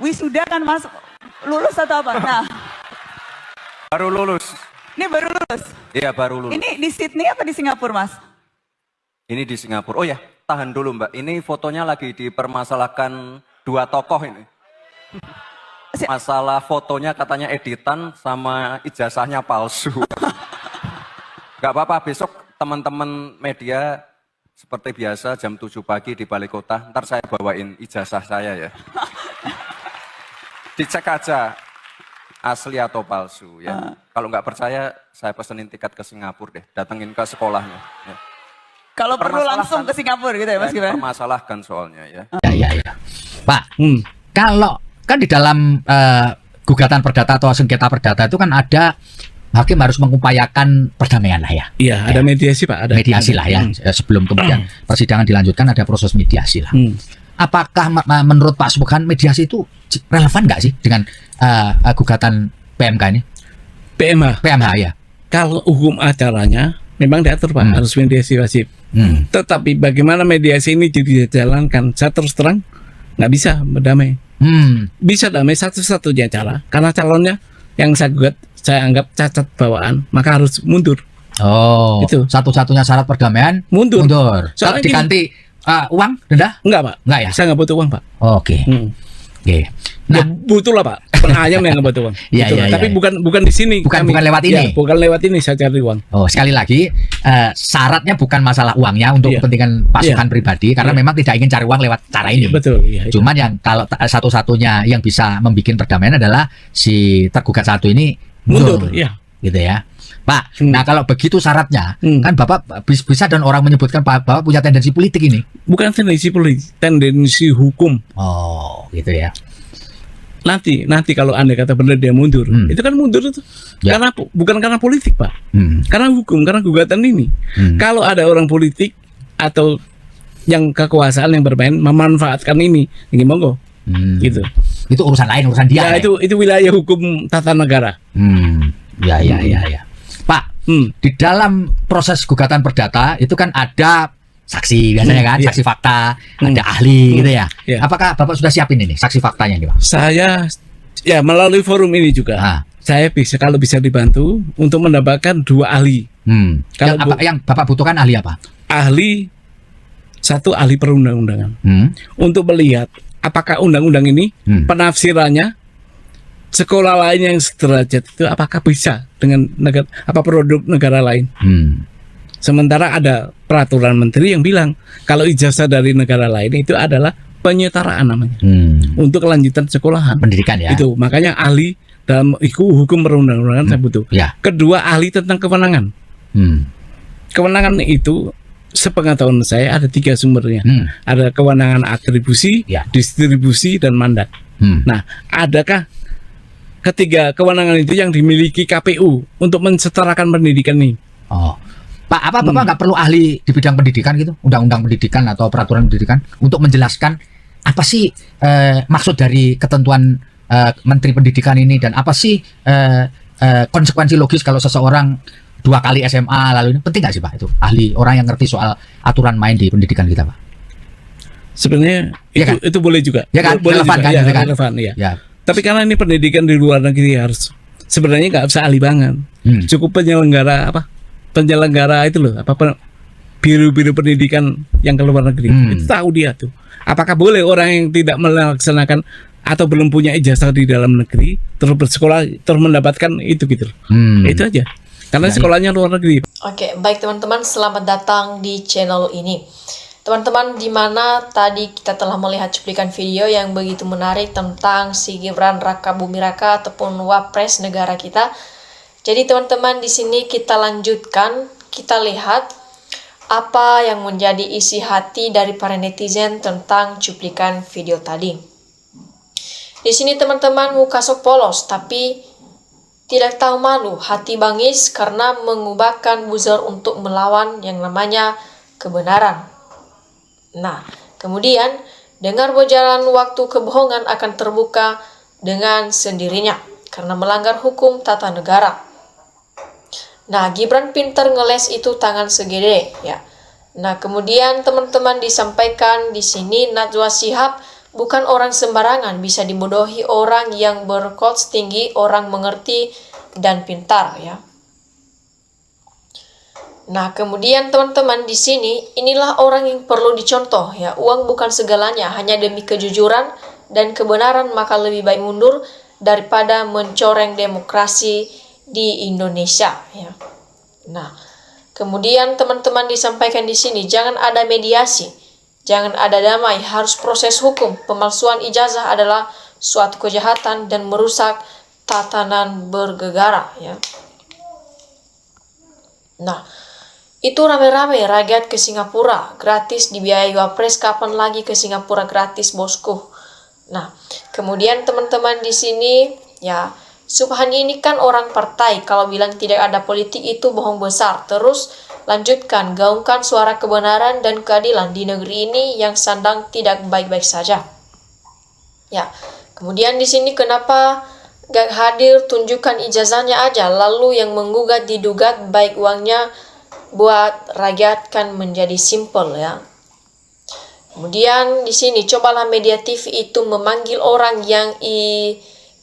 wisuda kan Mas? Lulus atau apa? Nah, Baru lulus. ini baru lulus. Iya, baru lulus. Ini di Sydney apa di Singapura, Mas? Ini di Singapura. Oh ya, tahan dulu Mbak. Ini fotonya lagi dipermasalahkan dua tokoh ini. Masalah fotonya katanya editan sama ijazahnya palsu. Gak apa-apa, besok teman-teman media seperti biasa jam 7 pagi di balai kota. Ntar saya bawain ijazah saya ya. Dicek aja asli atau palsu ya. Kalau nggak percaya, saya pesenin tiket ke Singapura deh. Datengin ke sekolahnya. Ya. Kalau perlu langsung ke Singapura gitu ya Mas Gibran? Permasalahkan soalnya ya. Ya. Pak, kalau kan di dalam gugatan perdata atau sengketa perdata itu kan ada hakim harus mengupayakan perdamaian lah ya. Iya, ada mediasi Pak. Ada mediasi lah ya. Sebelum kemudian persidangan dilanjutkan ada proses mediasi lah. Apakah menurut Pak Subhan mediasi itu relevan nggak sih dengan gugatan PMK ini? PMH ya. Kalau hukum acaranya memang diatur Pak, harus mediasi wajib. Tetapi bagaimana mediasi ini dijalankan? Saya terus terang nggak bisa berdamai. Bisa damai satu-satunya cara karena calonnya yang saya gugat saya anggap cacat bawaan, maka harus mundur. Oh, itu satu-satunya syarat perdamaian mundur. Soalnya diganti uang denda? Enggak Pak. Enggak ya? Saya nggak butuh uang Pak. Oke. Oke. Nah, butuh lah Pak. Ayam yang nggak butuh uang. Iya. Tapi bukan di sini. Bukan lewat ini. Ya, bukan lewat ini saya cari uang. Oh, sekali lagi syaratnya bukan masalah uangnya untuk kepentingan pasukan pribadi karena memang tidak ingin cari uang lewat cara ini. Betul. Iya, cuman yang kalau satu-satunya yang bisa membuat perdamaian adalah si tergugat satu ini mundur. Iya. Gitu ya. Pak, nah kalau begitu syaratnya, kan Bapak bisa dan orang menyebutkan Bapak punya tendensi politik ini. Bukan tendensi politik, tendensi hukum. Oh, gitu ya. Nanti kalau Anda kata benar dia mundur, itu kan mundur itu karena bukan karena politik Pak, karena hukum, karena gugatan ini. Kalau ada orang politik atau yang kekuasaan yang bermain memanfaatkan ini monggo, gitu. Itu urusan lain, urusan dia. Ya, itu wilayah hukum tata negara. Ya. Pak, di dalam proses gugatan perdata itu kan ada saksi biasanya kan, saksi fakta, ada ahli gitu ya. Apakah Bapak sudah siapin ini saksi faktanya nih Pak? Saya ya melalui forum ini juga. Saya kalau bisa dibantu untuk mendapatkan 2 ahli. Yang Bapak butuhkan ahli apa? Ahli satu ahli perundang-undangan. Untuk melihat apakah undang-undang ini penafsirannya sekolah lain yang sederajat itu apakah bisa dengan produk negara lain. Sementara ada peraturan menteri yang bilang kalau ijazah dari negara lain itu adalah penyetaraan namanya. Untuk kelanjutan sekolahan pendidikan ya. Itu makanya ahli dalam hukum perundang-undangan saya butuh. Kedua ahli tentang kewenangan. Kewenangan itu sepengetahuan saya ada 3 sumbernya. Ada kewenangan atribusi, distribusi, dan mandat. Nah, adakah ketiga kewenangan itu yang dimiliki KPU untuk mensetarakan pendidikan ini? Oh, Pak, Bapak nggak perlu ahli di bidang pendidikan gitu, undang-undang pendidikan atau peraturan pendidikan untuk menjelaskan apa sih maksud dari ketentuan Menteri Pendidikan ini dan apa sih konsekuensi logis kalau seseorang 2 kali SMA lalu ini penting nggak sih Pak itu ahli orang yang ngerti soal aturan main di pendidikan kita Pak? Sebenarnya itu boleh juga. Ya kan, boleh relevan juga. kan? Ya, Gitu kan? relevan, ya. Ya. Tapi karena ini pendidikan di luar negeri harus sebenarnya nggak usah ahli banget. Cukup penyelenggara itu loh biru-biru pendidikan yang ke luar negeri itu tahu dia tuh. Apakah boleh orang yang tidak melaksanakan atau belum punya ijazah di dalam negeri terus bersekolah terus mendapatkan itu gitu. Itu aja. Karena sekolahnya luar negeri. Oke, baik teman-teman, selamat datang di channel ini. Teman-teman, di mana tadi kita telah melihat cuplikan video yang begitu menarik tentang si Gibran Rakabuming Raka ataupun Wapres negara kita. Jadi teman-teman, di sini kita lanjutkan, kita lihat apa yang menjadi isi hati dari para netizen tentang cuplikan video tadi. Di sini teman-teman muka sok polos, tapi tidak tahu malu, hati bangis karena mengubahkan buzzer untuk melawan yang namanya kebenaran. Nah, kemudian dengar berjalan waktu kebohongan akan terbuka dengan sendirinya karena melanggar hukum tata negara. Nah, Gibran pinter ngeles itu tangan segede ya. Nah, kemudian teman-teman disampaikan di sini Najwa Shihab bukan orang sembarangan, bisa dibodohi orang yang berkots tinggi, orang mengerti dan pintar ya. Nah, kemudian teman-teman di sini inilah orang yang perlu dicontoh ya. Uang bukan segalanya, hanya demi kejujuran dan kebenaran maka lebih baik mundur daripada mencoreng demokrasi di Indonesia ya. Nah, kemudian teman-teman disampaikan di sini jangan ada mediasi, jangan ada damai, harus proses hukum. Pemalsuan ijazah adalah suatu kejahatan dan merusak tatanan bernegara ya. Nah, itu rame-rame rakyat ke Singapura, gratis dibiayai Wapres. Kapan lagi ke Singapura gratis, bosku? Nah, kemudian teman-teman di sini ya, Subhan ini kan orang partai, kalau bilang tidak ada politik itu bohong besar. Terus lanjutkan, gaungkan suara kebenaran dan keadilan di negeri ini yang sedang tidak baik-baik saja. Ya, kemudian di sini kenapa gak hadir, tunjukkan ijazahnya aja, lalu yang menggugat didugat, baik uangnya buat rakyat kan menjadi simple ya. Kemudian di sini cobalah media TV itu memanggil orang yang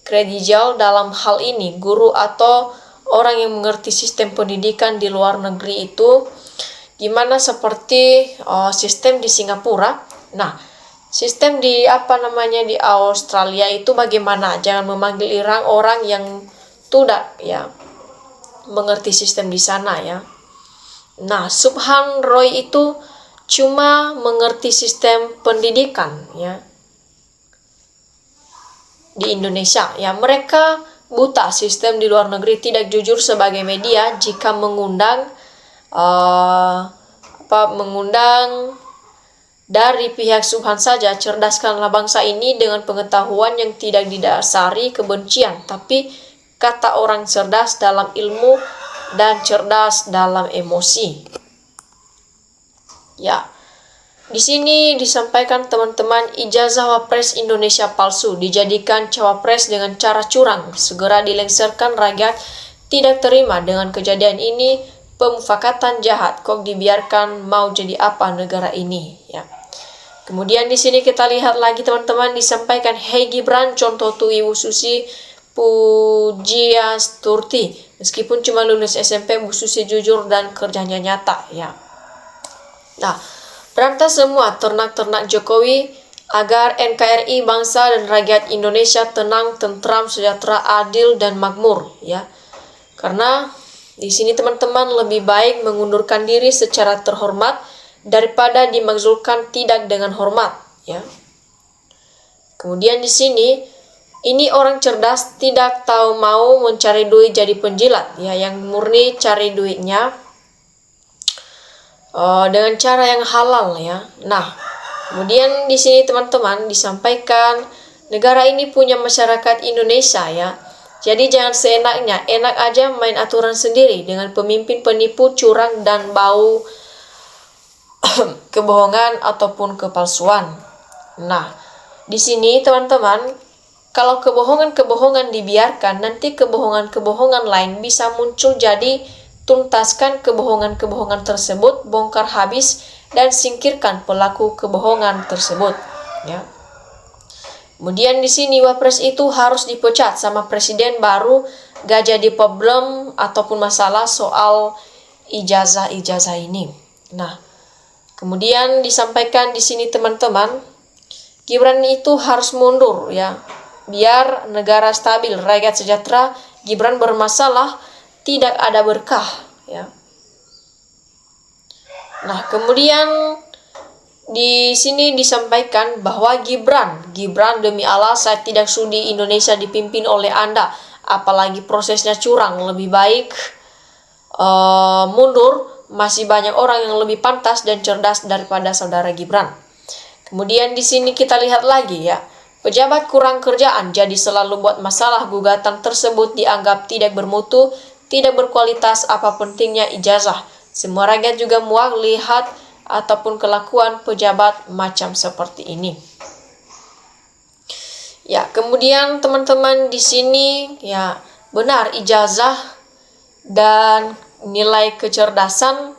kredibel dalam hal ini, guru atau orang yang mengerti sistem pendidikan di luar negeri itu gimana, seperti sistem di Singapura. Nah, sistem di di Australia itu bagaimana? Jangan memanggil orang yang tidak ya mengerti sistem di sana ya. Nah, Subhan Roy itu cuma mengerti sistem pendidikan ya di Indonesia ya. Mereka buta sistem di luar negeri, tidak jujur sebagai media jika mengundang dari pihak Subhan saja. Cerdaskanlah bangsa ini dengan pengetahuan yang tidak didasari kebencian, tapi kata orang cerdas dalam ilmu dan cerdas dalam emosi. Ya, di sini disampaikan teman-teman, ijazah Wapres Indonesia palsu, dijadikan cawapres dengan cara curang, segera dilengsarkan. Rakyat tidak terima dengan kejadian ini, pemufakatan jahat, kok dibiarkan, mau jadi apa negara ini ya. Kemudian di sini kita lihat lagi teman-teman, disampaikan, Hei Gibran, contoh tu Ibu Susi Pujiastuti, meskipun cuma lulus SMP, Bu Susi jujur dan kerjanya nyata ya. Nah, berantas semua ternak-ternak Jokowi agar NKRI, bangsa dan rakyat Indonesia tenang, tentram, sejahtera, adil dan makmur ya. Karena di sini teman-teman lebih baik mengundurkan diri secara terhormat daripada dimakzulkan tidak dengan hormat ya. Kemudian di sini ini orang cerdas, tidak tahu mau mencari duit jadi penjilat ya, yang murni cari duitnya dengan cara yang halal ya. Nah, kemudian di sini teman-teman disampaikan, negara ini punya masyarakat Indonesia ya. Jadi jangan seenaknya, enak aja main aturan sendiri dengan pemimpin penipu, curang dan bau kebohongan ataupun kepalsuan. Nah, di sini teman-teman, kalau kebohongan-kebohongan dibiarkan, nanti kebohongan-kebohongan lain bisa muncul. Jadi tuntaskan kebohongan-kebohongan tersebut, bongkar habis dan singkirkan pelaku kebohongan tersebut ya. Kemudian di sini Wapres itu harus dipecat sama presiden, baru gak jadi problem ataupun masalah soal ijazah ini. Nah, kemudian disampaikan di sini teman-teman, Gibran itu harus mundur ya, biar negara stabil, rakyat sejahtera. Gibran bermasalah, tidak ada berkah ya. Nah, kemudian di sini disampaikan bahwa Gibran demi Allah, saya tidak sudi Indonesia dipimpin oleh Anda, apalagi prosesnya curang. Lebih baik mundur, masih banyak orang yang lebih pantas dan cerdas daripada saudara Gibran. Kemudian di sini kita lihat lagi ya, pejabat kurang kerjaan jadi selalu buat masalah. Gugatan tersebut dianggap tidak bermutu, tidak berkualitas. Apa pentingnya ijazah? Semua rakyat juga muak lihat ataupun kelakuan pejabat macam seperti ini. Ya, kemudian teman-teman di sini ya, benar ijazah dan nilai kecerdasan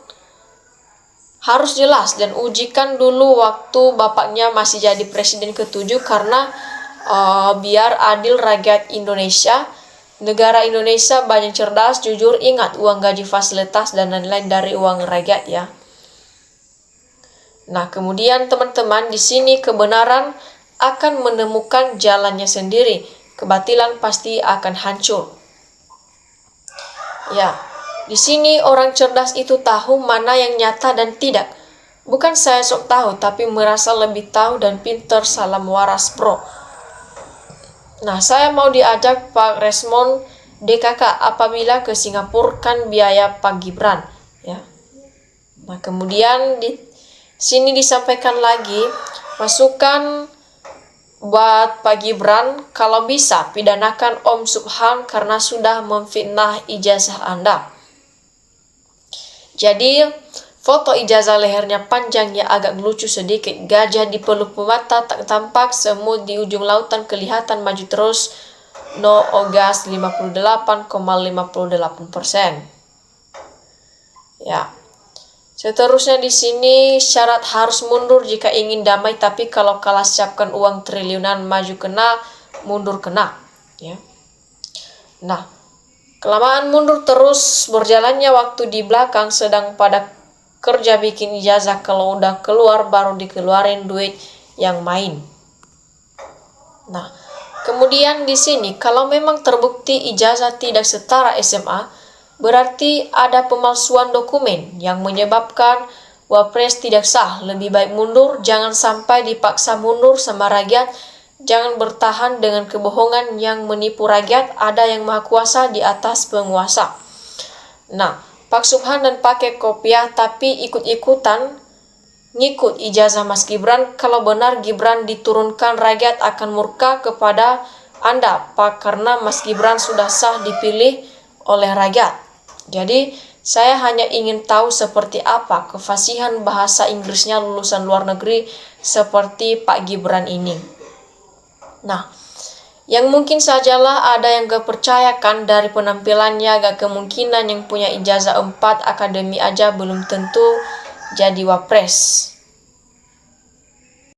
harus jelas dan ujikan dulu waktu bapaknya masih jadi presiden ke-7 karena biar adil rakyat Indonesia. Negara Indonesia banyak cerdas, jujur, ingat uang gaji fasilitas dan lain-lain dari uang rakyat ya. Nah, kemudian teman-teman di sini kebenaran akan menemukan jalannya sendiri. Kebatilan pasti akan hancur. Ya, di sini orang cerdas itu tahu mana yang nyata dan tidak. Bukan saya sok tahu, tapi merasa lebih tahu dan pinter. Salam waras bro. Nah, saya mau diajak Pak Resmond DKK apabila ke Singapura kan biaya Pak Gibran ya. Nah, kemudian di sini disampaikan lagi masukan buat Pak Gibran, kalau bisa pidanakan Om Subhan karena sudah memfitnah ijazah Anda. Jadi foto ijazah lehernya panjang ya agak lucu sedikit, gajah di pelupuk mata tak tampak, semut di ujung lautan kelihatan maju terus, no ogas 58,58%. Ya. Seterusnya di sini syarat harus mundur jika ingin damai, tapi kalau kalah siapkan uang triliunan, maju kena, mundur kena, ya. Nah, kelamaan mundur terus berjalannya waktu di belakang sedang pada kerja bikin ijazah, kalau udah keluar baru dikeluarin duit yang main. Nah, kemudian di sini kalau memang terbukti ijazah tidak setara SMA, berarti ada pemalsuan dokumen yang menyebabkan Wapres tidak sah. Lebih baik mundur, jangan sampai dipaksa mundur sama rakyat. Jangan bertahan dengan kebohongan yang menipu rakyat. Ada yang maha kuasa di atas penguasa. Nah, Pak Subhan dan pakai kopiah tapi ikut-ikutan ngikut ijazah Mas Gibran. Kalau benar Gibran diturunkan, rakyat akan murka kepada Anda Pak, karena Mas Gibran sudah sah dipilih oleh rakyat. Jadi saya hanya ingin tahu seperti apa kefasihan bahasa Inggrisnya lulusan luar negeri seperti Pak Gibran ini. Nah, yang mungkin sajalah ada yang gak percayakan dari penampilannya, gak kemungkinan yang punya ijazah 4 akademi aja belum tentu jadi wapres.